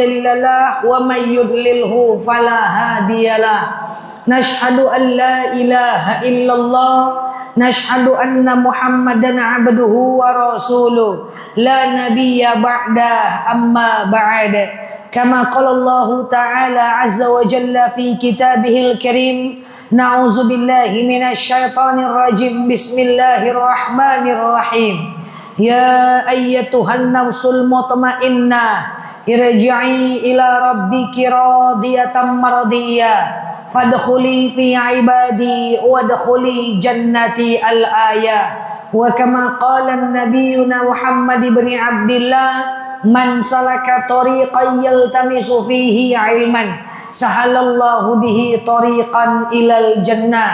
مضل له ومن يضلله فلا هادي له نشهد أن لا إله إلا الله نشهد أن محمدا عبده ورسوله لا نبي بعده أما بعد كما قال الله تعالى عز وجل في كتابه الكريم نعوذ بالله من الشيطان الرجيم بسم الله الرحمن الرحيم يا أيتها النفس المطمئنة ارجعي إلى ربك راضية مرضية فادخلي في عبادي وادخلي جنتي الآية وكما قال النبينا محمد بن عبد الله من سلك طريقا يلتمس فيه علما سهل الله به طريقا إلى الجنة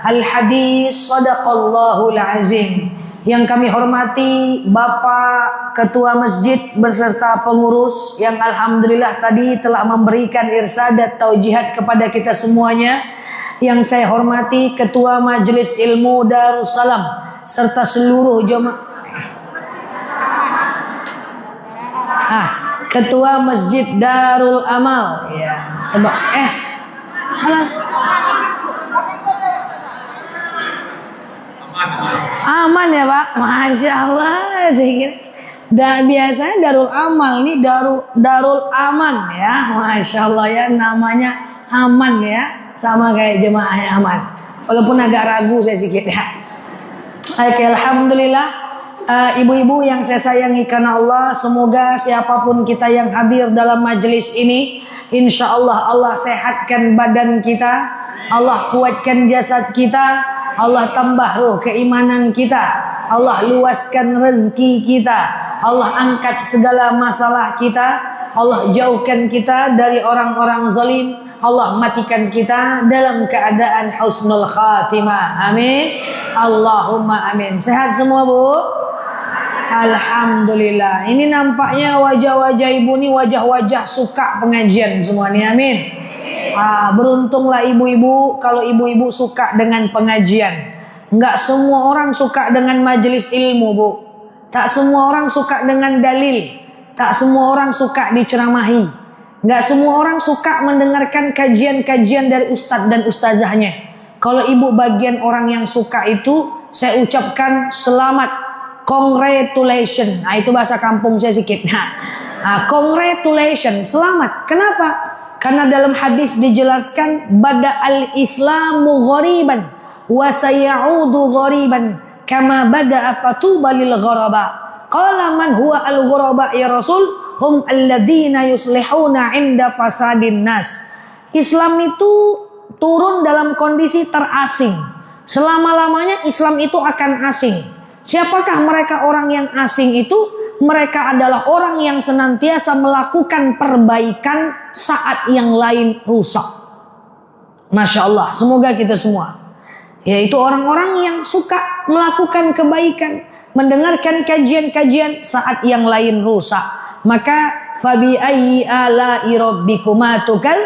الحديث صدق الله العظيم. Yang kami hormati Bapak Ketua Masjid beserta pengurus yang alhamdulillah tadi telah memberikan irsadat taujihat kepada kita semuanya. Yang saya hormati Ketua Majelis Ilmu Darussalam serta seluruh jemaah. Ketua Masjid Darul Amal. Ya, tebak. Salah. Aman ya Pak, Masya Allah. Biasanya Darul Amal nih Darul Aman ya, Masya Allah ya, namanya aman ya, sama kayak jemaahnya aman. Walaupun agak ragu saya sedikit ya. Oke, alhamdulillah. Ibu-ibu yang saya sayangi karena Allah, semoga siapapun kita yang hadir dalam majelis ini, insya Allah Allah sehatkan badan kita, Allah kuatkan jasad kita, Allah tambah ruh keimanan kita, Allah luaskan rezeki kita, Allah angkat segala masalah kita, Allah jauhkan kita dari orang-orang zalim, Allah matikan kita dalam keadaan husnul khatimah. Amin. Allahumma amin. Sehat semua Bu? Alhamdulillah. Ini nampaknya wajah-wajah ibu ini wajah-wajah suka pengajian semua nih. Amin. Beruntunglah ibu-ibu kalau ibu-ibu suka dengan pengajian. Enggak semua orang suka dengan majelis ilmu Bu. Tak semua orang suka dengan dalil. Tak semua orang suka diceramahi. Enggak semua orang suka mendengarkan kajian-kajian dari ustadz dan ustazahnya. Kalau ibu bagian orang yang suka itu, saya ucapkan selamat. Congratulations. Nah, itu bahasa kampung saya sedikit. Congratulations, selamat. Kenapa? Karena dalam hadis dijelaskan bada al-islamu ghariban wa sayaudu ghariban kama bada fatuba lil ghuraba. Qala man huwa al-ghuraba ya Rasul? Hum alladziina yuslihuna 'inda fasadin nas. Islam itu turun dalam kondisi terasing. Selama-lamanya Islam itu akan asing. Siapakah mereka orang yang asing itu? Mereka adalah orang yang senantiasa melakukan perbaikan saat yang lain rusak. Masya Allah, semoga kita semua, yaitu orang-orang yang suka melakukan kebaikan, mendengarkan kajian-kajian saat yang lain rusak. Maka fabi ayyi ala'i rabbikuma tukal,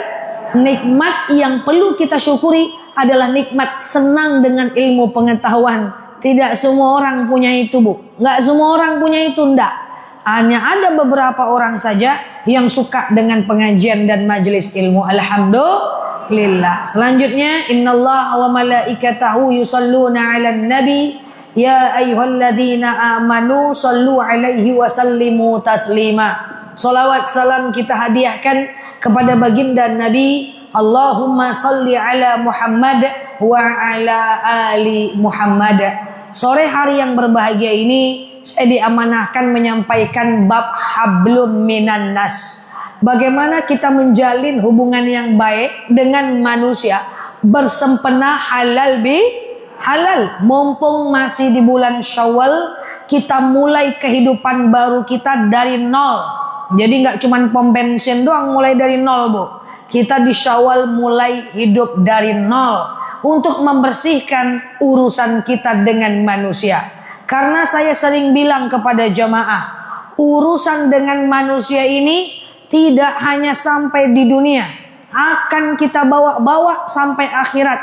nikmat yang perlu kita syukuri adalah nikmat senang dengan ilmu pengetahuan. Tidak semua orang punya itu Bu. Nggak semua orang punya itu, enggak. Hanya ada beberapa orang saja yang suka dengan pengajian dan majelis ilmu. Alhamdulillah. Selanjutnya, innallaha wa malaikatahu yusalluna 'alan nabi ya ayyuhalladzina amanu sallu 'alaihi wa sallimu taslima. Salawat salam kita hadiahkan kepada baginda Nabi. Allahumma salli ala Muhammad wa ala ali Muhammad. Sore hari yang berbahagia ini saya diamanahkan menyampaikan bab hablum minan nas. Bagaimana kita menjalin hubungan yang baik dengan manusia, bersempena halal bi halal. Mumpung masih di bulan Syawal, kita mulai kehidupan baru kita dari nol. Jadi nggak cuman pom bensin doang mulai dari nol Bu. Kita di Syawal mulai hidup dari nol untuk membersihkan urusan kita dengan manusia. Karena saya sering bilang kepada jamaah, urusan dengan manusia ini tidak hanya sampai di dunia, akan kita bawa-bawa sampai akhirat.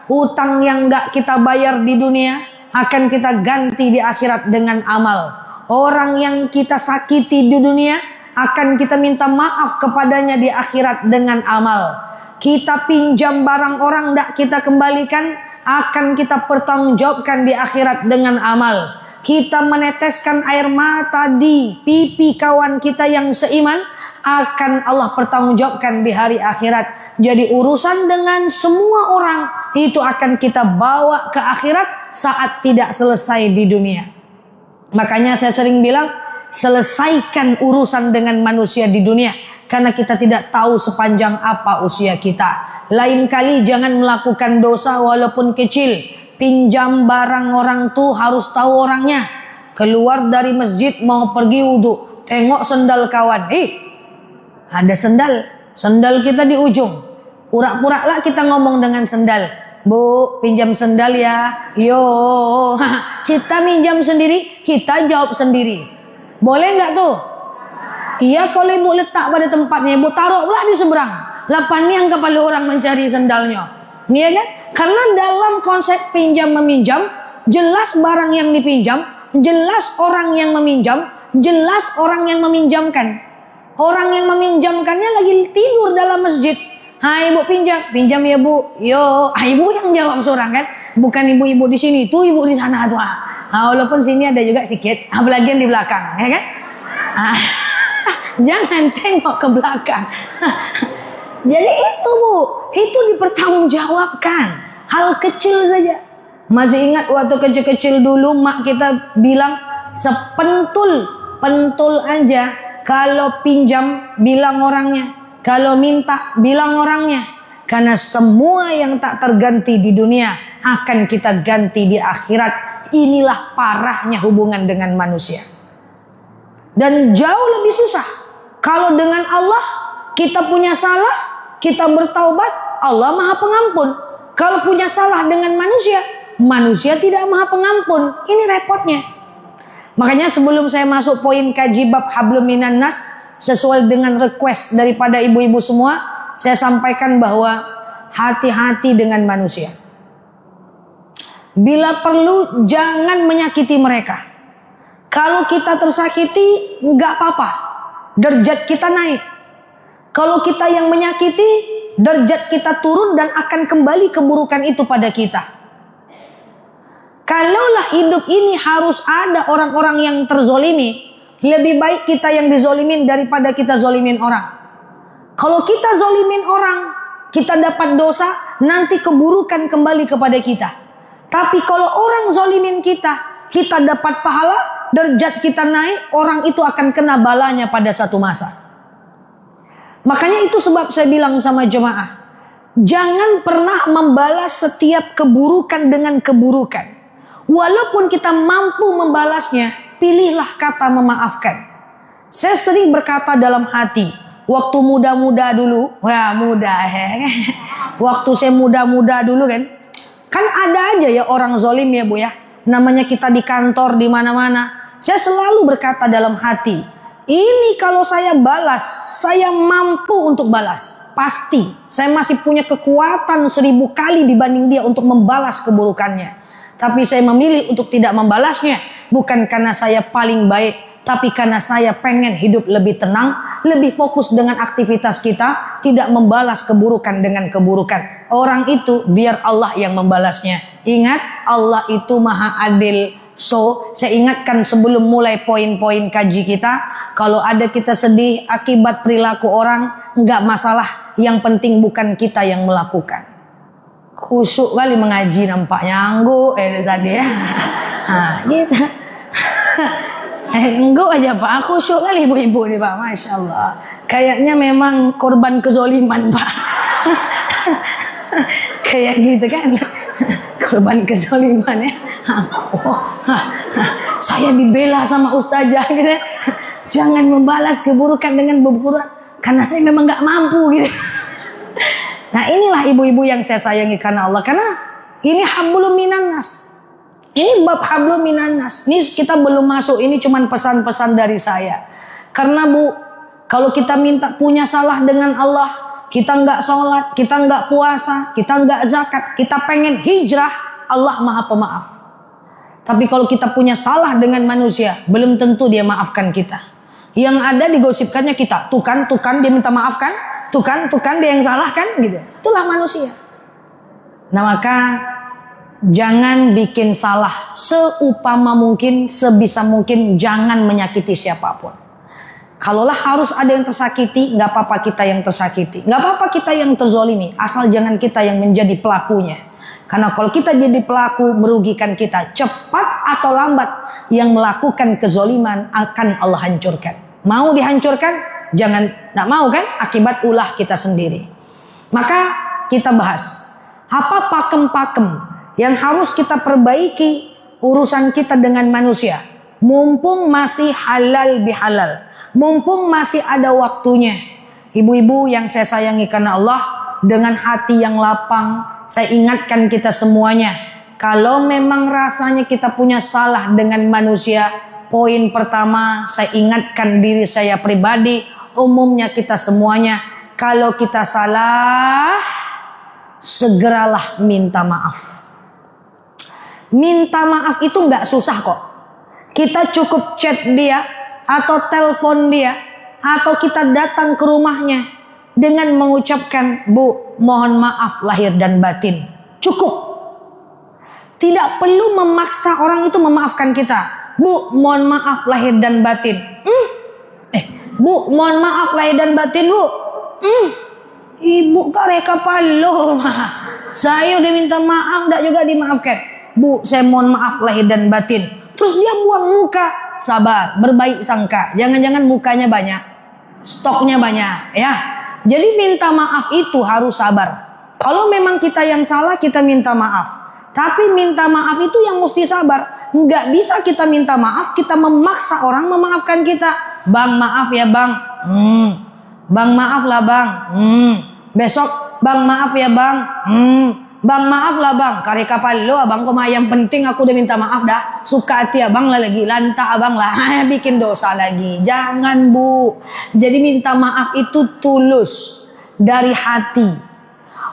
Hutang yang gak kita bayar di dunia akan kita ganti di akhirat dengan amal. Orang yang kita sakiti di dunia akan kita minta maaf kepadanya di akhirat dengan amal. Kita pinjam barang orang tidak kita kembalikan, akan kita pertanggungjawabkan di akhirat dengan amal. Kita meneteskan air mata di pipi kawan kita yang seiman, akan Allah pertanggungjawabkan di hari akhirat. Jadi urusan dengan semua orang itu akan kita bawa ke akhirat saat tidak selesai di dunia. Makanya saya sering bilang, selesaikan urusan dengan manusia di dunia, karena kita tidak tahu sepanjang apa usia kita. Lain kali jangan melakukan dosa walaupun kecil. Pinjam barang orang tuh harus tahu orangnya. Keluar dari masjid mau pergi wudhu, tengok sendal kawan, ada sendal kita di ujung. Pura-pura lah kita ngomong dengan sendal. Bu, pinjam sendal ya. Yo, kita minjam sendiri, kita jawab sendiri. Boleh nggak tuh? Iya, kalau ibu letak pada tempatnya, ibu taruh pula di seberang. Lapan yang kepala orang mencari sendalnya. Iya kan? Karena dalam konsep pinjam meminjam, jelas barang yang dipinjam, jelas orang yang meminjam, jelas orang yang meminjamkan. Orang yang meminjamkannya lagi tidur dalam masjid. Hai ibu, pinjam ya bu. Yo, ibu yang jawab seorang kan, bukan ibu-ibu di sini, tuh ibu di sana tuh. Walaupun sini ada juga sikit, apalagi yang di belakang, ya kan? Jangan tengok ke belakang. Jadi itu bu, itu dipertanggungjawabkan. Hal kecil saja. Masih ingat waktu kecil-kecil dulu mak kita bilang pentul aja. Kalau pinjam bilang orangnya, kalau minta bilang orangnya. Karena semua yang tak terganti di dunia akan kita ganti di akhirat. Inilah parahnya hubungan dengan manusia. Dan jauh lebih susah kalau dengan Allah kita punya salah, kita bertaubat, Allah Maha Pengampun. Kalau punya salah dengan manusia, manusia tidak Maha Pengampun. Ini repotnya. Makanya sebelum saya masuk poin kaji bab hablum minan nas, sesuai dengan request daripada ibu-ibu semua, saya sampaikan bahwa hati-hati dengan manusia. Bila perlu jangan menyakiti mereka. Kalau kita tersakiti nggak apa-apa, derajat kita naik. Kalau kita yang menyakiti, derajat kita turun dan akan kembali keburukan itu pada kita. Kalaulah hidup ini harus ada orang-orang yang terzolimi, lebih baik kita yang dizolimin daripada kita zolimin orang. Kalau kita zolimin orang, kita dapat dosa, nanti keburukan kembali kepada kita. Tapi kalau orang zolimin kita, kita dapat pahala, derajat kita naik, orang itu akan kena balanya pada satu masa. Makanya itu sebab saya bilang sama jemaah, jangan pernah membalas setiap keburukan dengan keburukan. Walaupun kita mampu membalasnya, pilihlah kata memaafkan. Saya sering berkata dalam hati, waktu muda-muda dulu, waktu saya muda-muda dulu kan ada aja ya orang zolim ya bu ya. Namanya kita di kantor di mana-mana. Saya selalu berkata dalam hati, ini kalau saya balas, saya mampu untuk balas. Pasti, saya masih punya kekuatan 1000 kali dibanding dia untuk membalas keburukannya. Tapi saya memilih untuk tidak membalasnya. Bukan karena saya paling baik, tapi karena saya pengen hidup lebih tenang, lebih fokus dengan aktivitas kita, tidak membalas keburukan dengan keburukan. Orang itu biar Allah yang membalasnya. Ingat, Allah itu maha adil. So, saya ingatkan sebelum mulai poin-poin kaji kita, kalau ada kita sedih akibat perilaku orang, enggak masalah. Yang penting bukan kita yang melakukan. Khusyuk kali mengaji nampaknya anggu tadi ya. Gitu. Enggak aja Pak, aku khusyuk kali ibu-ibu nih Pak, Masya Allah. Kayaknya memang korban kezoliman Pak. Kayak gitu kan. Korban kezoliman ya. Saya dibela sama ustazah gitu. Jangan membalas keburukan dengan keburukan, karena saya memang gak mampu gitu. Nah inilah ibu-ibu yang saya sayangi karena Allah. Karena ini hablum minan nas. Ini bab hablum minan nas. Ini kita belum masuk, ini cuman pesan-pesan dari saya. Karena bu, kalau kita minta punya salah dengan Allah, kita nggak sholat, kita nggak puasa, kita nggak zakat, kita pengen hijrah, Allah maha pemaaf. Tapi kalau kita punya salah dengan manusia, belum tentu dia maafkan kita. Yang ada digosipkannya kita. Tuh kan dia minta maaf kan? Tuh kan dia yang salah kan? Gitu. Itulah manusia. Nah maka jangan bikin salah. Seupama mungkin, sebisa mungkin jangan menyakiti siapapun. Kalaulah harus ada yang tersakiti, nggak apa-apa kita yang tersakiti, nggak apa-apa kita yang terzolimi, asal jangan kita yang menjadi pelakunya. Karena kalau kita jadi pelaku merugikan kita, cepat atau lambat yang melakukan kezoliman akan Allah hancurkan. Mau dihancurkan? Jangan, nggak mau kan? Akibat ulah kita sendiri. Maka kita bahas apa pakem-pakem yang harus kita perbaiki urusan kita dengan manusia. Mumpung masih halal bihalal. Mumpung masih ada waktunya. Ibu-ibu yang saya sayangi karena Allah, dengan hati yang lapang, saya ingatkan kita semuanya. Kalau memang rasanya kita punya salah dengan manusia, poin pertama saya ingatkan diri saya pribadi, umumnya kita semuanya, kalau kita salah, segeralah minta maaf. Minta maaf itu nggak susah kok. Kita cukup chat dia, atau telepon dia, atau kita datang ke rumahnya dengan mengucapkan, Bu, mohon maaf lahir dan batin. Cukup. Tidak perlu memaksa orang itu memaafkan kita. Bu, mohon maaf lahir dan batin. Bu, mohon maaf lahir dan batin, Bu. Ibu kareka palo. Saya udah minta maaf, tidak juga dimaafkan. Bu, saya mohon maaf lahir dan batin. Terus dia buang muka. Sabar, berbaik sangka. Jangan-jangan mukanya banyak, stoknya banyak, ya. Jadi minta maaf itu harus sabar. Kalau memang kita yang salah, kita minta maaf. Tapi minta maaf itu yang mesti sabar. Nggak bisa kita minta maaf, kita memaksa orang memaafkan kita. Bang, maaf ya bang. Bang, maaf lah bang. Besok, bang, maaf ya bang. Bang, maaf lah bang. Kari kapal lo abang koma, yang penting aku udah minta maaf dah. Suka hati abang lah lagi, lantah abang lah. Bikin dosa lagi. Jangan bu. Jadi minta maaf itu tulus dari hati.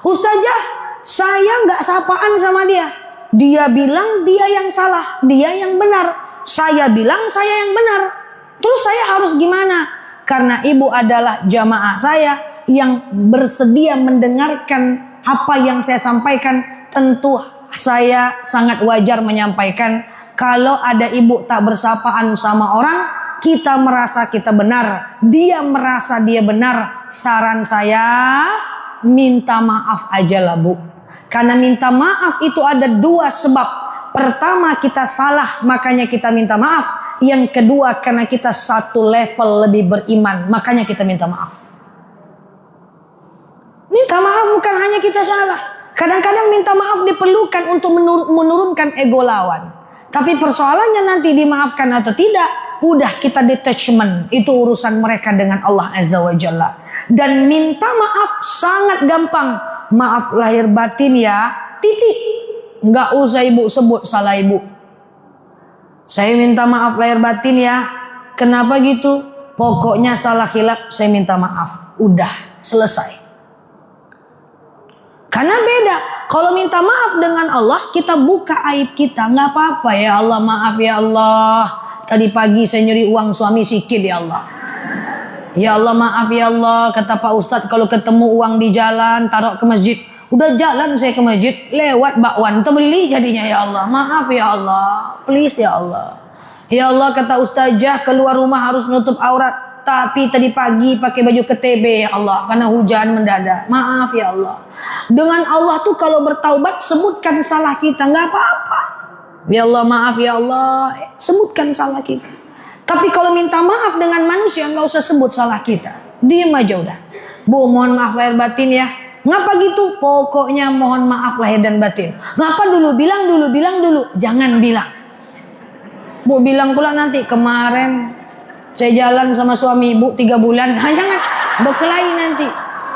Ustazah, saya nggak sapaan sama dia. Dia bilang dia yang salah, dia yang benar. Saya bilang saya yang benar. Terus saya harus gimana? Karena ibu adalah jamaah saya yang bersedia mendengarkan apa yang saya sampaikan, tentu saya sangat wajar menyampaikan. Kalau ada ibu tak bersapaan sama orang, kita merasa kita benar, dia merasa dia benar. Saran saya, minta maaf aja lah bu. Karena minta maaf itu ada dua sebab. Pertama, kita salah, makanya kita minta maaf. Yang kedua, karena kita satu level lebih beriman, makanya kita minta maaf. Minta maaf bukan hanya kita salah. Kadang-kadang minta maaf diperlukan untuk menurunkan ego lawan. Tapi persoalannya nanti dimaafkan atau tidak, udah kita detachment. Itu urusan mereka dengan Allah Azza wa Jalla. Dan minta maaf sangat gampang. Maaf lahir batin ya, titik. Nggak usah ibu sebut salah ibu. Saya minta maaf lahir batin ya. Kenapa gitu? Pokoknya salah khilaf, saya minta maaf. Udah, selesai. Karena beda. Kalau minta maaf dengan Allah, kita buka aib kita. Nggak apa-apa ya Allah, maaf ya Allah. Tadi pagi saya nyuri uang suami sikit ya Allah. Ya Allah maaf ya Allah. Kata Pak Ustadz, kalau ketemu uang di jalan, taruh ke masjid. Udah jalan saya ke masjid, lewat bakwan, terbeli jadinya ya Allah. Maaf ya Allah. Please ya Allah. Ya Allah, kata ustazah, keluar rumah harus nutup aurat. Tapi tadi pagi pakai baju ketebe ya Allah, karena hujan mendadak. Maaf ya Allah. Dengan Allah tuh kalau bertaubat sebutkan salah kita, nggak apa-apa. Ya Allah maaf ya Allah, sebutkan salah kita. Tapi kalau minta maaf dengan manusia nggak usah sebut salah kita, diem aja udah. Bu, mohon maaf lahir batin ya. Ngapa gitu? Pokoknya mohon maaf lahir dan batin. Ngapa dulu? Bilang dulu. Jangan bilang. Bu bilang pula nanti, kemarin saya jalan sama suami ibu 3 bulan. Jangan berkelahi nanti.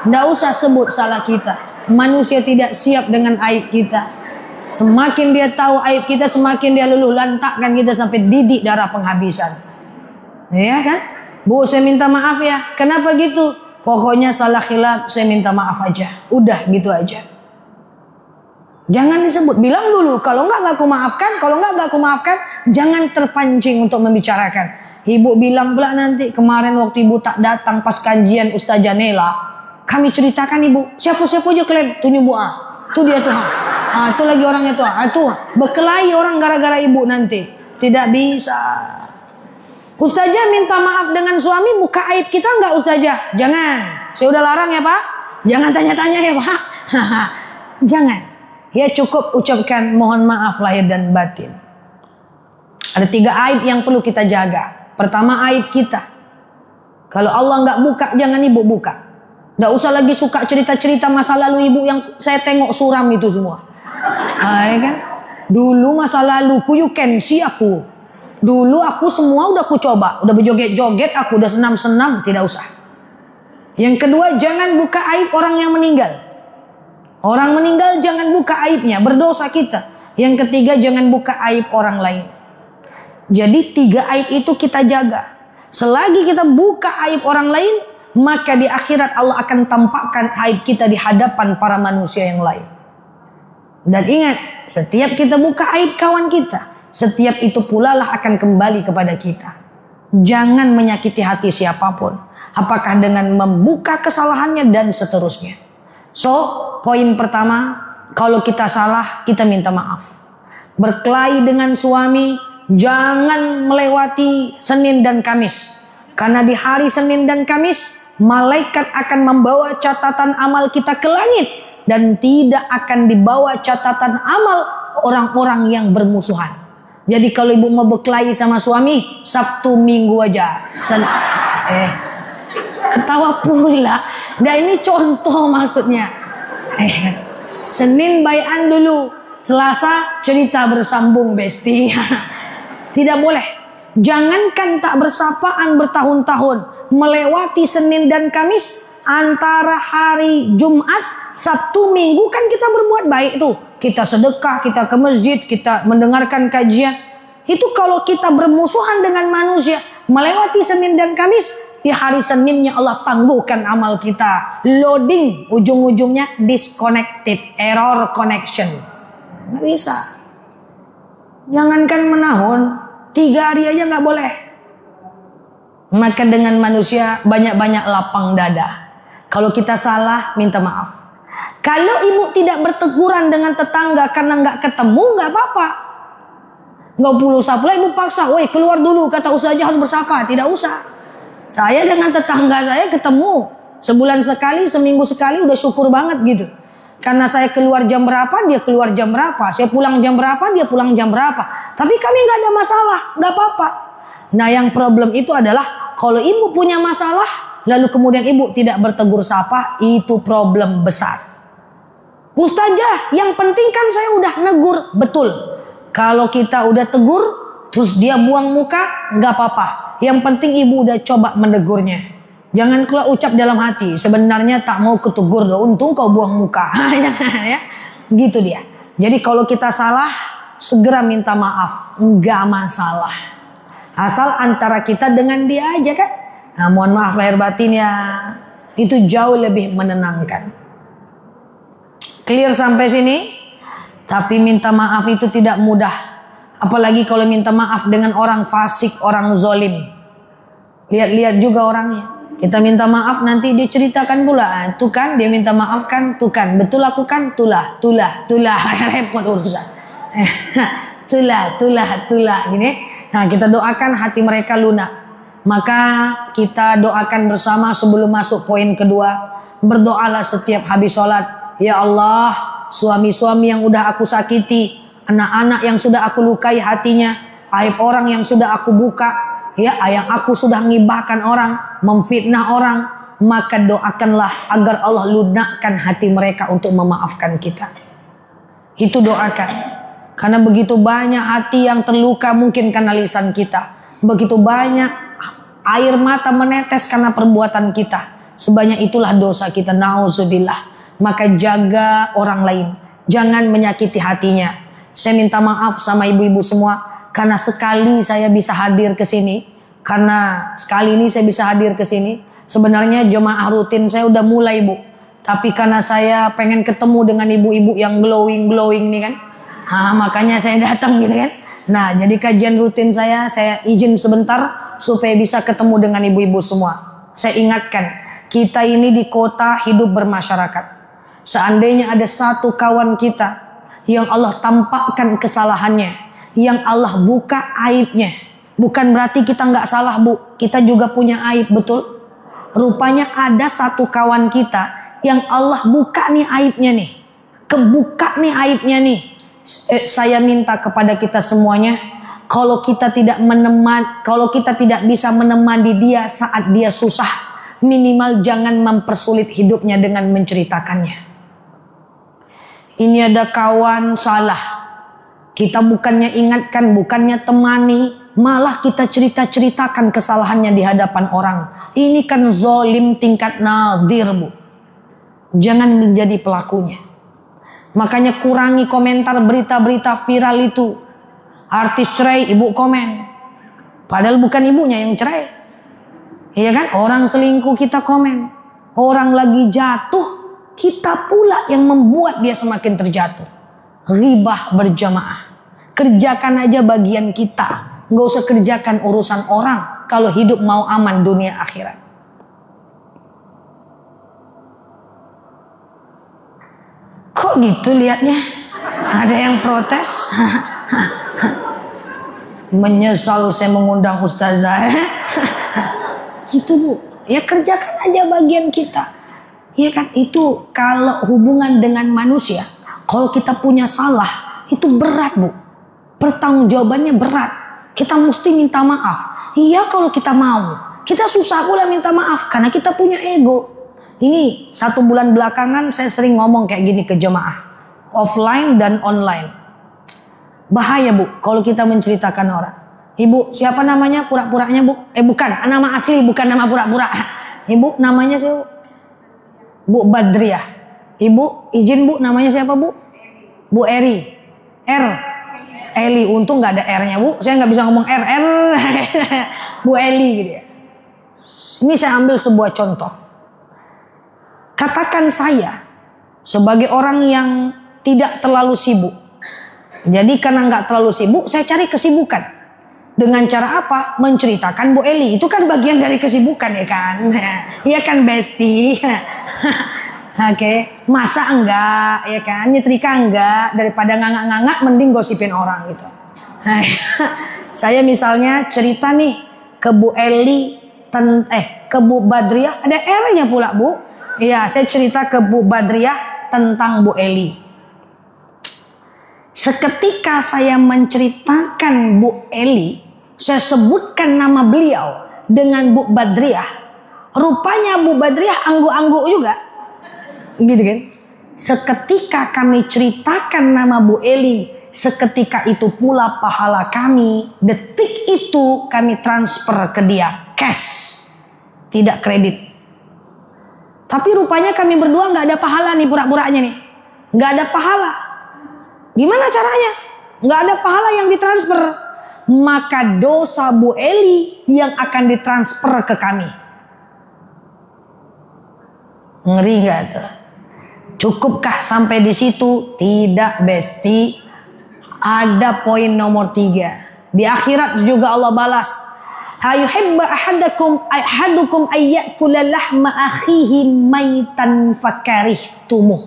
Nggak usah sebut salah kita. Manusia tidak siap dengan aib kita. Semakin dia tahu aib kita, semakin dia luluh lantakkan kita sampai didik darah penghabisan. Ya kan? Bu, saya minta maaf ya. Kenapa gitu? Pokoknya salah khilaf, saya minta maaf aja. Udah gitu aja. Jangan disebut. Bilang dulu. Kalau nggak aku maafkan. Kalau nggak aku maafkan. Jangan terpancing untuk membicarakan. Ibu bilang pula nanti kemarin waktu ibu tak datang pas kajian Ustazah Nela, kami ceritakan ibu, siapa-siapa aja kalian tunjuk bu itu dia tuh, itu lagi orangnya tuh, tuh berkelahi orang gara-gara ibu nanti, tidak bisa. Ustazah minta maaf dengan suami, buka aib kita enggak Ustazah? Jangan, saya udah larang ya Pak, jangan tanya-tanya ya Pak, jangan. Ya cukup ucapkan mohon maaf lahir dan batin. Ada 3 aib yang perlu kita jaga. Pertama, aib kita. Kalau Allah nggak buka, jangan ibu buka. Nggak usah lagi suka cerita-cerita masa lalu ibu yang saya tengok suram itu semua. Ya kan? Dulu masa laluku, you can see aku. Dulu aku semua udah aku coba. Udah berjoget-joget, aku udah senam-senam. Tidak usah. Yang kedua, jangan buka aib orang yang meninggal. Orang meninggal jangan buka aibnya. Berdosa kita. Yang ketiga, jangan buka aib orang lain. Jadi 3 aib itu kita jaga. Selagi kita buka aib orang lain, maka di akhirat Allah akan tampakkan aib kita di hadapan para manusia yang lain. Dan ingat, setiap kita buka aib kawan kita, setiap itu pula lah akan kembali kepada kita. Jangan menyakiti hati siapapun, apakah dengan membuka kesalahannya dan seterusnya. So, poin pertama, kalau kita salah, kita minta maaf. Berkelahi dengan suami, jangan melewati Senin dan Kamis. Karena di hari Senin dan Kamis, malaikat akan membawa catatan amal kita ke langit. Dan tidak akan dibawa catatan amal orang-orang yang bermusuhan. Jadi kalau ibu mau berkelahi sama suami, Sabtu Minggu aja. Ketawa pula. Dan ini contoh maksudnya. Senin bayan dulu, Selasa cerita bersambung besti. Tidak boleh. Jangankan tak bersapaan bertahun-tahun, melewati Senin dan Kamis, antara hari Jumat, Sabtu, Minggu kan kita berbuat baik tuh. Kita sedekah, kita ke masjid, kita mendengarkan kajian. Itu kalau kita bermusuhan dengan manusia, melewati Senin dan Kamis, di hari Seninnya Allah tangguhkan amal kita. Loading, ujung-ujungnya disconnected, error connection. Nggak bisa. Jangankan menahun, 3 hari aja nggak boleh. Maka dengan manusia banyak-banyak lapang dada. Kalau kita salah, minta maaf. Kalau ibu tidak berteguran dengan tetangga karena nggak ketemu, nggak apa-apa. Nggak perlu sapa, ibu paksa, woi keluar dulu, kata Ustazah harus bersapa. Tidak usah. Saya dengan tetangga saya ketemu sebulan sekali, seminggu sekali, udah syukur banget gitu. Karena saya keluar jam berapa, dia keluar jam berapa. Saya pulang jam berapa, dia pulang jam berapa. Tapi kami nggak ada masalah, nggak apa-apa. Nah yang problem itu adalah kalau ibu punya masalah, lalu kemudian ibu tidak bertegur sapa, itu problem besar. Ustazah, yang penting kan saya udah negur. Betul. Kalau kita udah tegur, terus dia buang muka, nggak apa-apa. Yang penting ibu udah coba menegurnya. Jangan kalau ucap dalam hati, sebenarnya tak mau ketegur loh, untung kau buang muka. Ya, gitu dia. Jadi kalau kita salah, segera minta maaf, nggak masalah. Asal antara kita dengan dia aja kan. Nah, mohon maaf lahir batin ya, itu jauh lebih menenangkan. Clear sampai sini? Tapi minta maaf itu tidak mudah. Apalagi kalau minta maaf dengan orang fasik, orang zolim. Lihat-lihat juga orangnya. Kita minta maaf nanti dia ceritakan pula, tuh kan dia minta maaf kan, tuh kan betul aku kan, tulah repot urusan. tulah gini. Nah kita doakan hati mereka lunak. Maka kita doakan bersama sebelum masuk poin kedua. Berdoalah setiap habis sholat. Ya Allah, suami-suami yang udah aku sakiti, anak-anak yang sudah aku lukai hatinya, aib orang yang sudah aku buka, ya, yang aku sudah ngibahkan orang, memfitnah orang, maka doakanlah agar Allah lunakkan hati mereka untuk memaafkan kita. Itu doakan. Karena begitu banyak hati yang terluka mungkin karena lisan kita. Begitu banyak air mata menetes karena perbuatan kita. Sebanyak itulah dosa kita. Nauzubillah. Maka jaga orang lain. Jangan menyakiti hatinya. Saya minta maaf sama ibu-ibu semua. Karena sekali saya bisa hadir ke sini. Karena sekali ini saya bisa hadir ke sini. Sebenarnya jemaah rutin saya udah mulai bu. Tapi karena saya pengen ketemu dengan ibu-ibu yang glowing nih kan. Makanya saya datang gitu kan. Nah jadi kajian rutin saya izin sebentar. supaya bisa ketemu dengan ibu-ibu semua. Saya ingatkan, kita ini di kota hidup bermasyarakat. Seandainya ada satu kawan kita yang Allah tampakkan kesalahannya, yang Allah buka aibnya, bukan berarti kita nggak salah, Bu. Kita juga punya aib, betul? Rupanya ada satu kawan kita yang Allah buka nih aibnya nih. Kebuka nih aibnya nih. Saya minta kepada kita semuanya, kalau kita tidak bisa menemani dia saat dia susah, minimal jangan mempersulit hidupnya dengan menceritakannya. Ini ada kawan salah, kita bukannya ingatkan, bukannya temani, malah kita ceritakan kesalahannya di hadapan orang. Ini kan zolim tingkat nadir, Bu. Jangan menjadi pelakunya. Makanya kurangi komentar berita-berita viral itu. Artis cerai, ibu komen. Padahal bukan ibunya yang cerai. Iya kan? Orang selingkuh kita komen. Orang lagi jatuh, kita pula yang membuat dia semakin terjatuh. Ghibah berjamaah. Kerjakan aja bagian kita. Nggak usah kerjakan urusan orang. Kalau hidup mau aman dunia akhirat. Kok gitu liatnya? Ada yang protes? Menyesal saya mengundang ustazah. Gitu, Bu. Ya kerjakan aja bagian kita. Ya kan, itu kalau hubungan dengan manusia, kalau kita punya salah, itu berat, Bu. Pertanggungjawabannya berat. Kita mesti minta maaf. Iya kalau kita mau. Kita susah pula minta maaf karena kita punya ego. Ini 1 bulan belakangan saya sering ngomong kayak gini ke jemaah. Offline dan online. Bahaya, Bu, kalau kita menceritakan orang. Ibu, siapa namanya pura-puranya, Bu? Bukan, nama asli, bukan nama pura-pura. Ibu, namanya siapa? Bu Badriah. Ibu, izin Bu, namanya siapa, Bu? Bu Eri. Eli, untung gak ada R-nya, Bu. Saya gak bisa ngomong R. Bu Eli gitu ya. Ini saya ambil sebuah contoh. Katakan saya sebagai orang yang tidak terlalu sibuk. Jadi karena nggak terlalu sibuk, saya cari kesibukan. Dengan cara apa? Menceritakan Bu Eli. Itu kan bagian dari kesibukan, ya kan? Iya kan, Besti? Oke. Masa enggak, ya kan? Nyetrika enggak? Daripada ngangak-ngangak, mending gosipin orang gitu. Nah, saya misalnya cerita nih ke Bu Eli, ke Bu Badriah. Ada R-nya pula, Bu. Iya, saya cerita ke Bu Badriah tentang Bu Eli. Seketika saya menceritakan Bu Eli, saya sebutkan nama beliau dengan Bu Badriah. Rupanya Bu Badriah anggu-anggu juga. Gitu kan? Seketika kami ceritakan nama Bu Eli, seketika itu pula pahala kami. Detik itu kami transfer ke dia. Cash. Tidak kredit. Tapi rupanya kami berdua nggak ada pahala nih pura-puranya nih. Nggak ada pahala. Gimana caranya? Nggak ada pahala yang ditransfer. Maka dosa Bu Eli yang akan ditransfer ke kami. Ngeri nggak tuh? Cukupkah sampai di situ? Tidak, Besti. Ada poin nomor 3. Di akhirat juga Allah balas. Hayuhibba ahadukum ayyakula lahma akhihi maitan fakarihtumuh.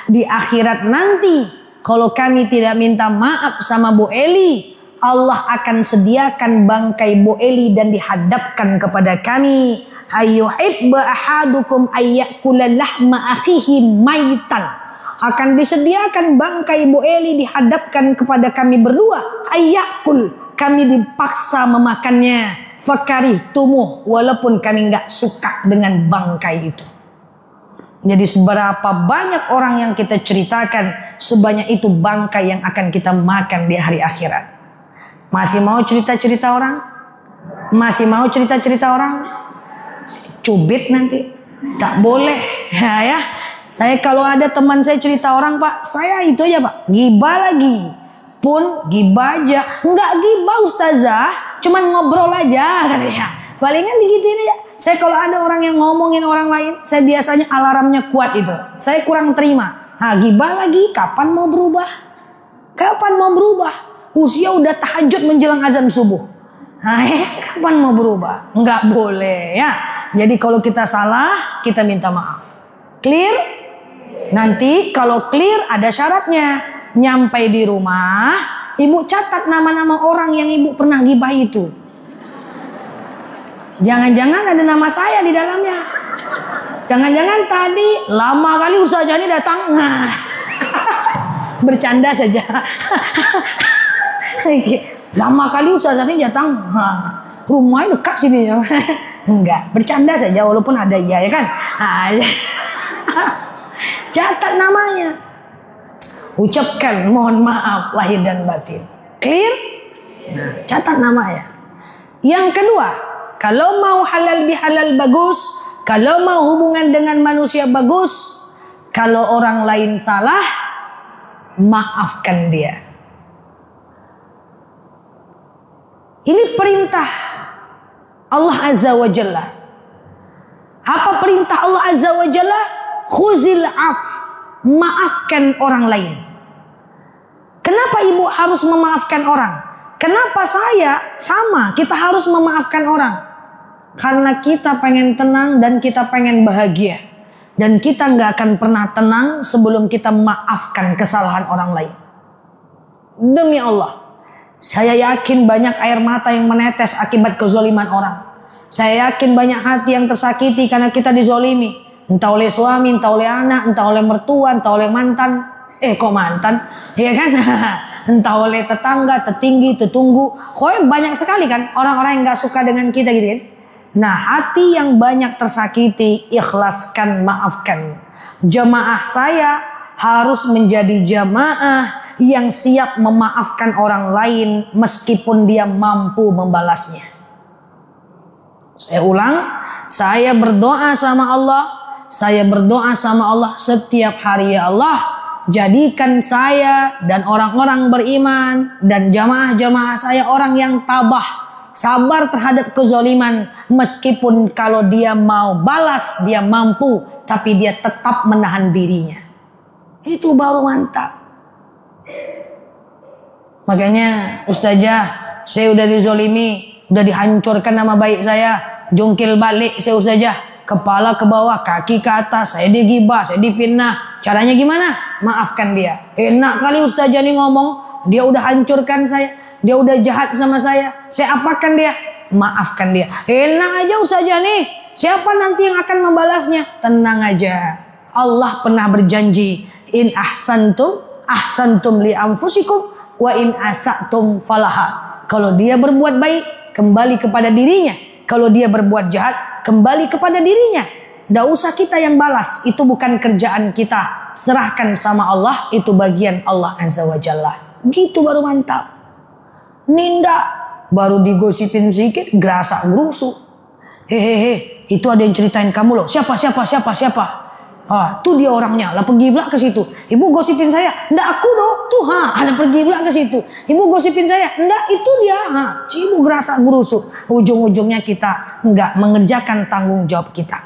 Di akhirat nanti, kalau kami tidak minta maaf sama Bu Eli, Allah akan sediakan bangkai Bu Eli dan dihadapkan kepada kami. Hayuhibba ahadukum ayyakula lahma akhihi maitan. Akan disediakan bangkai Bu Eli dihadapkan kepada kami berdua. Ayyakul. Kami dipaksa memakannya. Fakarihtumuh, walaupun kami nggak suka dengan bangkai itu. Jadi seberapa banyak orang yang kita ceritakan, sebanyak itu bangkai yang akan kita makan di hari akhirat. Masih mau cerita-cerita orang? Masih mau cerita-cerita orang? Cubit nanti. Tak boleh. Ya. Saya kalau ada teman saya cerita orang, Pak, saya itu aja, Pak. Gibah lagi. Pun gibah aja. Enggak gibah, Ustazah. Cuman ngobrol aja katanya. Palingan digituin aja. Saya kalau ada orang yang ngomongin orang lain, saya biasanya alarmnya kuat itu. Saya kurang terima. Nah, gibah lagi, kapan mau berubah? Kapan mau berubah? Usia udah tahajud menjelang azan subuh. Kapan mau berubah? Nggak boleh ya. Jadi kalau kita salah, kita minta maaf. Clear? Nanti kalau clear ada syaratnya. Nyampai di rumah, ibu catat nama-nama orang yang ibu pernah gibah itu. Jangan-jangan ada nama saya di dalamnya. Jangan-jangan tadi lama kali Ustaz Jani datang. Bercanda saja. Lama kali Ustaz Jani datang. Rumahnya dekat sini ya. Enggak, bercanda saja walaupun ada iya ya kan. Catat namanya. Ucapkan mohon maaf lahir dan batin. Clear? Nah, catat namanya. Yang kedua, kalau mau halal bihalal bagus, kalau mau hubungan dengan manusia bagus, kalau orang lain salah, maafkan dia. Ini perintah Allah Azza wa Jalla. Apa perintah Allah Azza wa Jalla? Khuzil af. Maafkan orang lain. Kenapa ibu harus memaafkan orang? Kenapa saya sama? Kita harus memaafkan orang. Karena kita pengen tenang dan kita pengen bahagia. Dan kita nggak akan pernah tenang sebelum kita memaafkan kesalahan orang lain. Demi Allah. Saya yakin banyak air mata yang menetes akibat kezaliman orang. Saya yakin banyak hati yang tersakiti karena kita dizolimi. Entah oleh suami, entah oleh anak, entah oleh mertua, entah oleh mantan. Kok mantan? Ya kan? Entah oleh tetangga, tetinggi, tetunggu. Pokoknya banyak sekali kan orang-orang yang gak suka dengan kita gitu kan. Nah, hati yang banyak tersakiti, ikhlaskan, maafkan. Jamaah saya harus menjadi jamaah yang siap memaafkan orang lain meskipun dia mampu membalasnya. Saya ulang, saya berdoa sama Allah, setiap hari, ya Allah, jadikan saya dan orang-orang beriman dan jamaah-jamaah saya orang yang tabah, sabar terhadap kezaliman, meskipun kalau dia mau balas dia mampu, tapi dia tetap menahan dirinya. Itu baru mantap. Makanya Ustazah, saya udah dizolimi, udah dihancurkan nama baik saya, jungkil balik saya Ustazah, kepala ke bawah, kaki ke atas, saya digibah, saya difitnah. Caranya gimana? Maafkan dia. Enak kali Ustazah nih ngomong, dia udah hancurkan saya, dia udah jahat sama saya apakan dia? Maafkan dia. Enak aja Ustazah nih, siapa nanti yang akan membalasnya? Tenang aja, Allah pernah berjanji, in ahsantum li anfusikum wa in asatum falaha. Kalau dia berbuat baik, kembali kepada dirinya. Kalau dia berbuat jahat, kembali kepada dirinya. Tidak usah kita yang balas, itu bukan kerjaan kita. Serahkan sama Allah, itu bagian Allah Azza wa Jalla. Gitu baru mantap. Ninda baru digosipin sedikit, gerasa gerusuk. Hehehe, itu ada yang ceritain kamu loh. Siapa? Tuh dia orangnya, lah pergi pula ke situ. Ibu gosipin saya, ndak aku doh, tuh ada pergi pula ke situ. Ibu gosipin saya, ndak itu dia, ibu gerasa gerusuk. Ujung-ujungnya kita nggak mengerjakan tanggung jawab kita.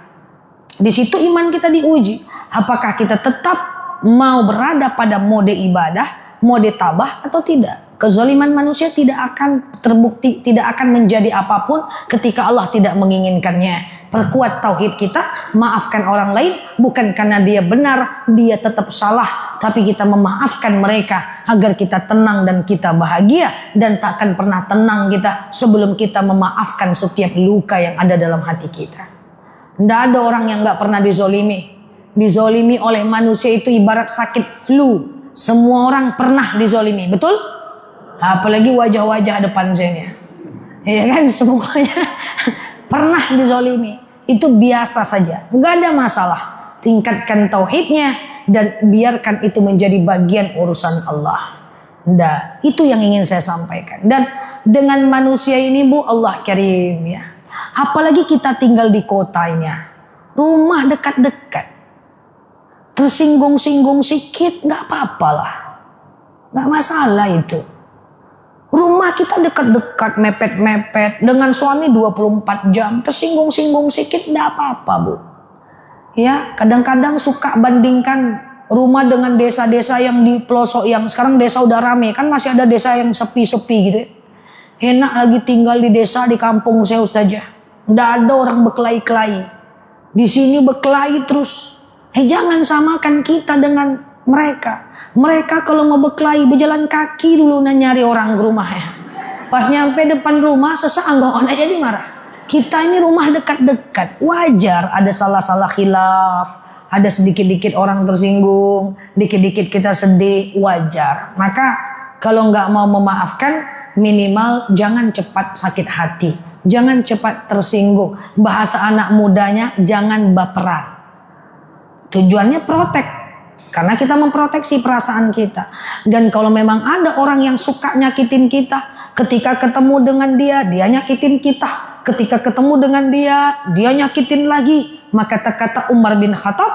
Di situ iman kita diuji. Apakah kita tetap mau berada pada mode ibadah, mode tabah atau tidak? Kezaliman manusia tidak akan terbukti, tidak akan menjadi apapun ketika Allah tidak menginginkannya. Perkuat tauhid kita, maafkan orang lain bukan karena dia benar, dia tetap salah, tapi kita memaafkan mereka agar kita tenang dan kita bahagia, dan tak akan pernah tenang kita sebelum kita memaafkan setiap luka yang ada dalam hati kita. Tidak ada orang yang gak pernah dizolimi. Dizolimi oleh manusia itu ibarat sakit flu. Semua orang pernah dizolimi, betul? Apalagi wajah-wajah depan saya, ya kan, semuanya pernah dizolimi. Itu biasa saja, nggak ada masalah. Tingkatkan tauhidnya dan biarkan itu menjadi bagian urusan Allah. Nah, itu yang ingin saya sampaikan. Dan dengan manusia ini Bu, Allah karim ya. Apalagi kita tinggal di kotanya, rumah dekat-dekat, tersinggung-singgung sedikit nggak apa-apalah, nggak masalah itu. Rumah kita dekat-dekat, mepet-mepet, dengan suami 24 jam, tersinggung-singgung sedikit enggak apa-apa, Bu. Ya, kadang-kadang suka bandingkan rumah dengan desa-desa yang di pelosok, yang sekarang desa udah rame, kan masih ada desa yang sepi-sepi gitu. Enak lagi tinggal di desa, di kampung saya Ustazah. Nggak ada orang berkelahi-kelahi. Di sini berkelahi terus. Jangan samakan kita dengan mereka. Mereka kalau mau berkelahi berjalan kaki dulu nyari orang ke rumahnya. Pas nyampe depan rumah sesanggoan aja dimarah. Kita ini rumah dekat-dekat. Wajar ada salah-salah khilaf. Ada sedikit-dikit orang tersinggung. Dikit-dikit kita sedih. Wajar. Maka kalau nggak mau memaafkan, minimal jangan cepat sakit hati. Jangan cepat tersinggung. Bahasa anak mudanya jangan baperan. Tujuannya protek. Karena kita memproteksi perasaan kita. Dan kalau memang ada orang yang suka nyakitin kita, ketika ketemu dengan dia nyakitin kita. Ketika ketemu dengan dia nyakitin lagi. Maka kata Umar bin Khattab,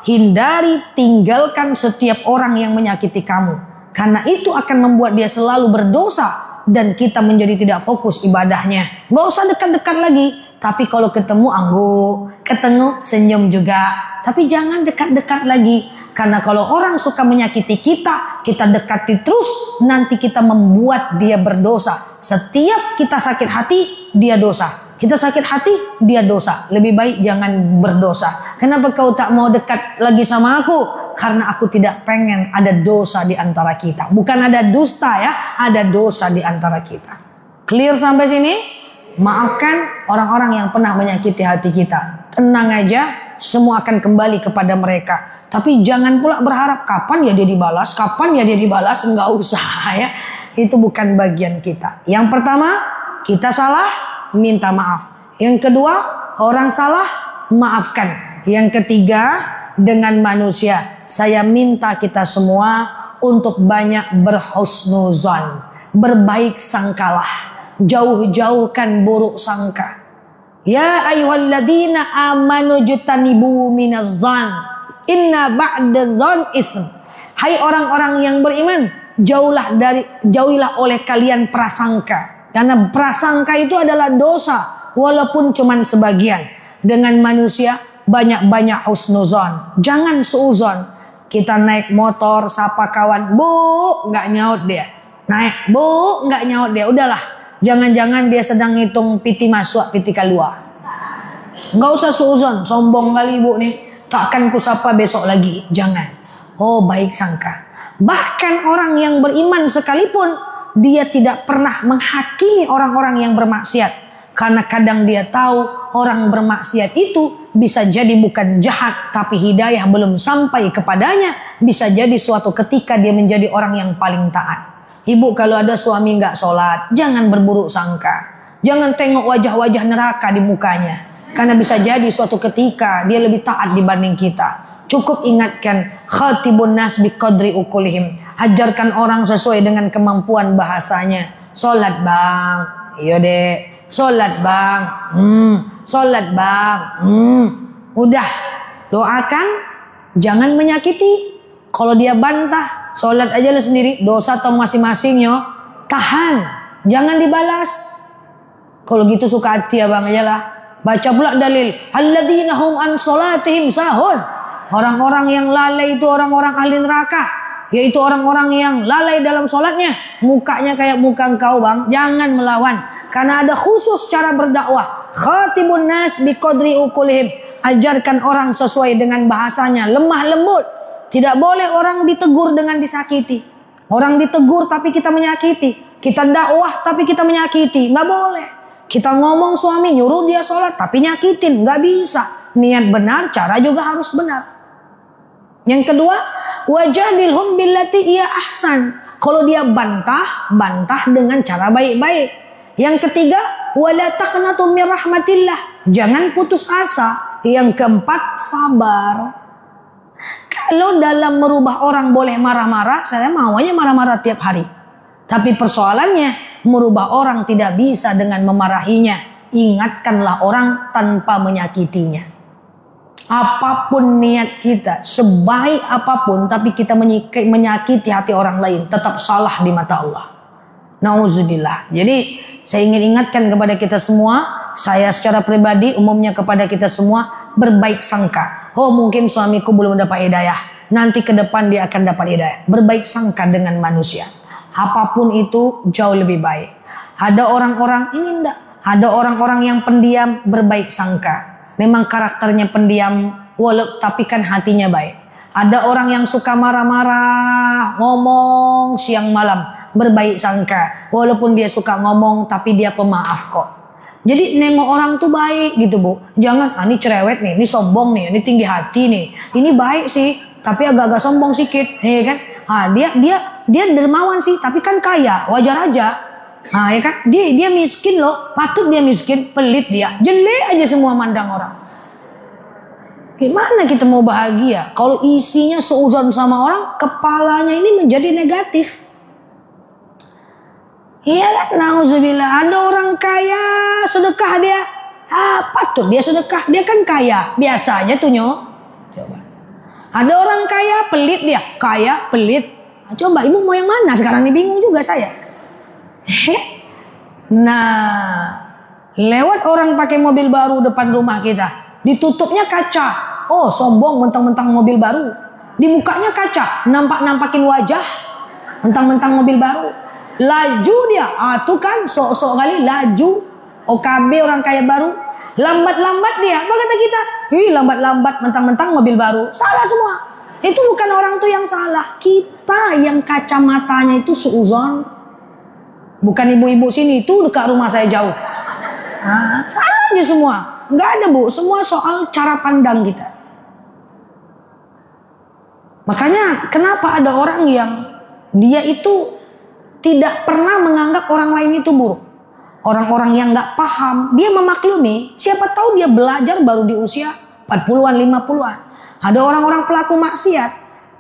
hindari, tinggalkan setiap orang yang menyakiti kamu. Karena itu akan membuat dia selalu berdosa. Dan kita menjadi tidak fokus ibadahnya. Gak usah dekat-dekat lagi. Tapi kalau ketemu angguk, ketemu senyum juga. Tapi jangan dekat-dekat lagi. Karena kalau orang suka menyakiti kita, kita dekati terus, nanti kita membuat dia berdosa. Setiap kita sakit hati, dia dosa. Kita sakit hati, dia dosa. Lebih baik jangan berdosa. Kenapa kau tak mau dekat lagi sama aku? Karena aku tidak pengen ada dosa di antara kita. Bukan ada dusta ya, ada dosa di antara kita. Clear sampai sini? Maafkan orang-orang yang pernah menyakiti hati kita. Tenang aja, semua akan kembali kepada mereka. Tapi jangan pula berharap kapan ya dia dibalas, kapan ya dia dibalas. Enggak usah ya. Itu bukan bagian kita. Yang pertama, kita salah, minta maaf. Yang kedua, orang salah, maafkan. Yang ketiga, dengan manusia, saya minta kita semua untuk banyak berhusnuzon, berbaik sangkalah, jauh-jauhkan buruk sangka. Ya ayyuhalladzina amanu jtanibu minaz-zan, inna ba'dadz-zan itsm. Hai orang-orang yang beriman, jauhilah oleh kalian prasangka. Karena prasangka itu adalah dosa, walaupun cuman sebagian. Dengan manusia banyak-banyak husnuzon, jangan suuzon. Kita naik motor, sapa kawan, bu, nggak nyaut dia. Naik, bu, nggak nyaut dia. Udahlah, jangan-jangan dia sedang ngitung piti masuk, piti keluar. Nggak usah suuzon, sombong kali ibu nih. Takkan kusapa besok lagi, jangan. Oh, baik sangka. Bahkan orang yang beriman sekalipun, dia tidak pernah menghakimi orang-orang yang bermaksiat. Karena kadang dia tahu orang bermaksiat itu bisa jadi bukan jahat, tapi hidayah belum sampai kepadanya. Bisa jadi suatu ketika dia menjadi orang yang paling taat. Ibu kalau ada suami nggak sholat, jangan berburuk sangka. Jangan tengok wajah-wajah neraka di mukanya. Karena bisa jadi suatu ketika dia lebih taat dibanding kita. Cukup ingatkan, khatibun nas biqadri ukulihim. Ajarkan orang sesuai dengan kemampuan bahasanya. Sholat bang, iya dek. Sholat bang, sholat bang, udah. Doakan, jangan menyakiti. Kalau dia bantah, sholat aja lah sendiri. Dosa atau masing-masingnya, tahan, jangan dibalas. Kalau gitu suka hati ya bang aja lah. Baca pula dalil, alladzina hum an sholatihim sahun. Orang-orang yang lalai itu orang-orang ahli neraka. Yaitu orang-orang yang lalai dalam sholatnya. Mukanya kayak muka engkau bang, jangan melawan. Karena ada khusus cara berdakwah. Khatibun nas biqadri ukulihim. Ajarkan orang sesuai dengan bahasanya, lemah lembut. Tidak boleh orang ditegur dengan disakiti. Orang ditegur tapi kita menyakiti. Kita dakwah tapi kita menyakiti. Nggak boleh. Kita ngomong suami nyuruh dia sholat tapi nyakitin. Nggak bisa. Niat benar, cara juga harus benar. Yang kedua, wajadilhum billati hiya ahsan. Kalau dia bantah, bantah dengan cara baik-baik. Yang ketiga, wala taqnatu mir rahmatillah. Jangan putus asa. Yang keempat, sabar. Kalau dalam merubah orang boleh marah-marah, saya maunya marah-marah tiap hari. Tapi persoalannya, merubah orang tidak bisa dengan memarahinya. Ingatkanlah orang tanpa menyakitinya. Apapun niat kita, sebaik apapun, tapi kita menyakiti hati orang lain, tetap salah di mata Allah. Nauzubillah. Jadi saya ingin ingatkan kepada kita semua, saya secara pribadi, umumnya kepada kita semua, berbaik sangka. Oh mungkin suamiku belum dapat hidayah, nanti ke depan dia akan dapat hidayah. Berbaik sangka dengan manusia. Apapun itu jauh lebih baik. Ada orang-orang ini enggak. Ada orang-orang yang pendiam berbaik sangka. Memang karakternya pendiam, tapi kan hatinya baik. Ada orang yang suka marah-marah, ngomong siang malam, berbaik sangka. Walaupun dia suka ngomong, tapi dia pemaaf kok. Jadi nengok orang tuh baik gitu Bu. Jangan, ini cerewet nih, ini sombong nih, ini tinggi hati nih. Ini baik sih, tapi agak-agak sombong sedikit, ya kan? Dia dermawan sih, tapi kan kaya, wajar aja. Ya kan? Dia miskin loh, patut dia miskin, pelit dia, jelek aja semua mandang orang. Gimana kita mau bahagia kalau isinya seuzon sama orang, kepalanya ini menjadi negatif? Iya kan, nauzubillah. Ada orang kaya sedekah dia, patut dia sedekah, dia kan kaya, biasa aja tuh nyok. Coba. Ada orang kaya pelit dia, kaya pelit. Coba ibu mau yang mana sekarang ini, bingung juga saya. Nah, lewat orang pakai mobil baru depan rumah kita, ditutupnya kaca. Oh sombong, mentang-mentang mobil baru. Di mukanya kaca, nampakin wajah, mentang-mentang mobil baru. Laju dia, tuh kan sok-sok kali laju. OKB orang kaya baru. Lambat-lambat dia, apa kata kita? Lambat-lambat, mentang-mentang mobil baru. Salah semua. Itu bukan orang tuh yang salah, kita yang kacamatanya itu suuzon. Bukan ibu-ibu sini, itu dekat rumah saya jauh. Salah aja semua. Nggak ada Bu, semua soal cara pandang kita. Makanya kenapa ada orang yang dia itu tidak pernah menganggap orang lain itu buruk. Orang-orang yang nggak paham, dia memaklumi. Siapa tahu dia belajar baru di usia 40-an, 50-an. Ada orang-orang pelaku maksiat,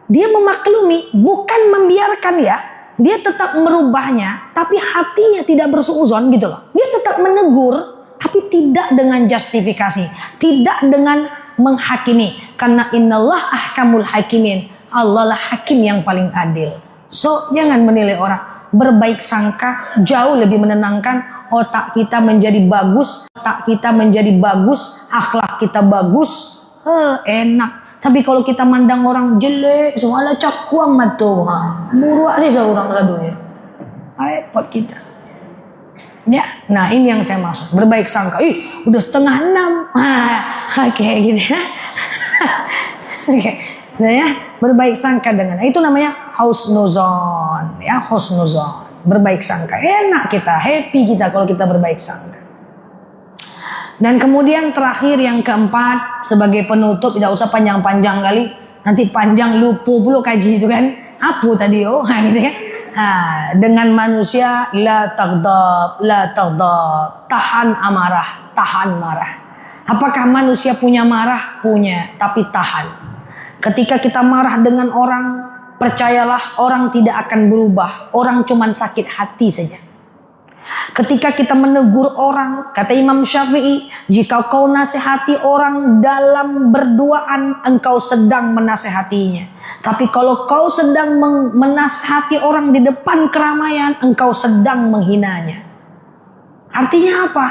dia memaklumi, bukan membiarkan ya. Dia tetap merubahnya, tapi hatinya tidak bersuuzon gitu loh. Dia tetap menegur, tapi tidak dengan justifikasi, tidak dengan menghakimi. Karena innallah ahkamul hakimin. Allah lah hakim yang paling adil. So, jangan menilai orang. Berbaik sangka jauh lebih menenangkan. Otak kita menjadi bagus, otak kita menjadi bagus, akhlak kita bagus, enak. Tapi kalau kita mandang orang jelek, semua ada cakuang matu, buruk sih seorang ladunya, repot kita. Ya, nah ini yang saya maksud, berbaik sangka. Udah 5:30, kayak gitu ya. Oke. Nah ya, berbaik sangka dengan itu namanya husnuzon, ya husnuzon. Berbaik sangka, enak kita, happy kita kalau kita berbaik sangka. Dan kemudian terakhir yang keempat, sebagai penutup, tidak usah panjang-panjang kali, nanti panjang lupa pula kaji itu kan, apa tadi gitu ya. Dengan manusia la taghdab, tahan amarah, tahan marah. Apakah manusia punya marah? Punya, tapi tahan. Ketika kita marah dengan orang, percayalah orang tidak akan berubah. Orang cuman sakit hati saja. Ketika kita menegur orang, kata Imam Syafi'i, jika kau nasihati orang dalam berduaan, engkau sedang menasihatinya. Tapi kalau kau sedang menasihati orang di depan keramaian, engkau sedang menghinanya. Artinya apa?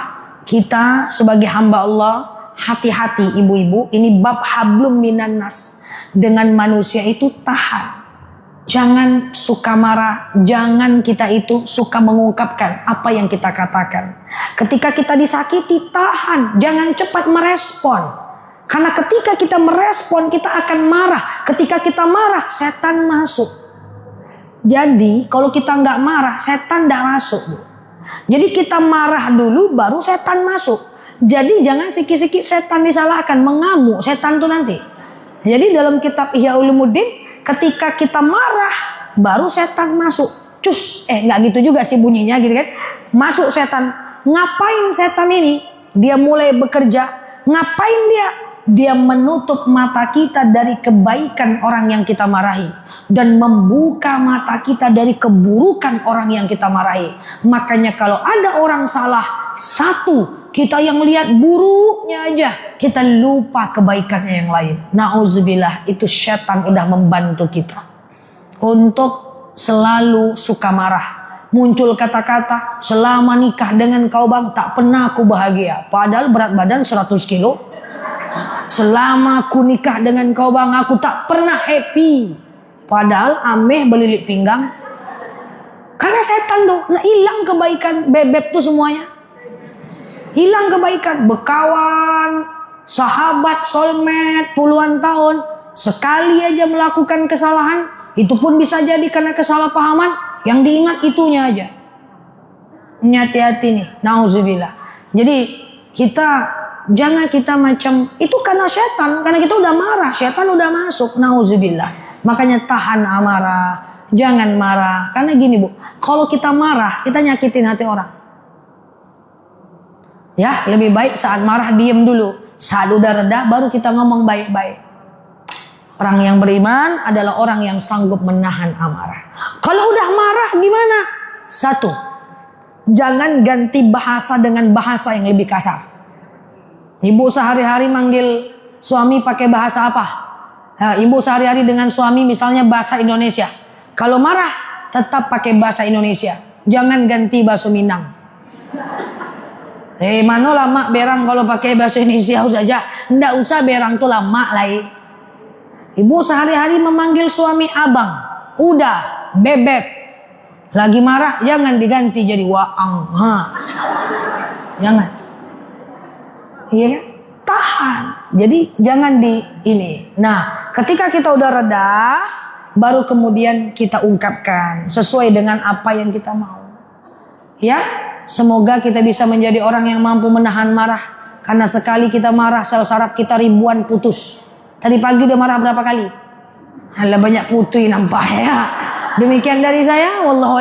Kita sebagai hamba Allah, hati-hati ibu-ibu, ini bab hablum minan nas. Dengan manusia itu tahan. Jangan suka marah, jangan kita itu suka mengungkapkan apa yang kita katakan. Ketika kita disakiti, tahan, jangan cepat merespon. Karena ketika kita merespon, kita akan marah. Ketika kita marah, setan masuk. Jadi kalau kita nggak marah, setan nggak masuk. Jadi kita marah dulu, baru setan masuk. Jadi jangan sikit-sikit setan disalahkan, mengamuk setan tuh nanti. Jadi dalam kitab Ihya Ulumuddin, ketika kita marah, baru setan masuk. Cus, nggak gitu juga sih bunyinya gitu kan. Masuk setan. Ngapain setan ini? Dia mulai bekerja. Ngapain dia? Dia menutup mata kita dari kebaikan orang yang kita marahi. Dan membuka mata kita dari keburukan orang yang kita marahi. Makanya kalau ada orang salah, satu, kita yang lihat buruknya aja, kita lupa kebaikannya yang lain. Nauzubillah, itu setan udah membantu kita untuk selalu suka marah. Muncul kata-kata, selama nikah dengan kau bang, tak pernah aku bahagia. Padahal berat badan 100 kilo. Selama aku nikah dengan kau bang, aku tak pernah happy. Padahal ameh belilik pinggang. Karena setan tuh, nah hilang kebaikan bebek tuh semuanya. Hilang kebaikan, berkawan, sahabat, soulmate, puluhan tahun, sekali aja melakukan kesalahan, itu pun bisa jadi karena kesalahpahaman, yang diingat itunya aja. Hati-hati nih, nauzubillah. Jadi jangan kita macam, itu karena setan, karena kita udah marah, setan udah masuk, nauzubillah. Makanya tahan amarah, jangan marah. Karena gini Bu, kalau kita marah, kita nyakitin hati orang. Ya, lebih baik saat marah diem dulu. Saat udah reda, baru kita ngomong baik-baik. Orang yang beriman adalah orang yang sanggup menahan amarah. Kalau udah marah gimana? Satu, jangan ganti bahasa dengan bahasa yang lebih kasar. Ibu sehari-hari manggil suami pakai bahasa apa? Nah, ibu sehari-hari dengan suami misalnya bahasa Indonesia. Kalau marah tetap pakai bahasa Indonesia. Jangan ganti bahasa Minang. Mana lama berang kalau pakai bahasa Indonesia saja. Nggak usah berang tuh lama lagi. Ibu sehari-hari memanggil suami abang, udah, bebek. Lagi marah jangan diganti jadi waang. Jangan. Iya kan? Tahan. Jadi jangan di ini. Nah, ketika kita udah reda, baru kemudian kita ungkapkan sesuai dengan apa yang kita mau. Ya, semoga kita bisa menjadi orang yang mampu menahan marah. Karena sekali kita marah, sel saraf kita ribuan putus. Tadi pagi udah marah berapa kali? Alah banyak putih nampak ya. Demikian dari saya, wallahu a'lam.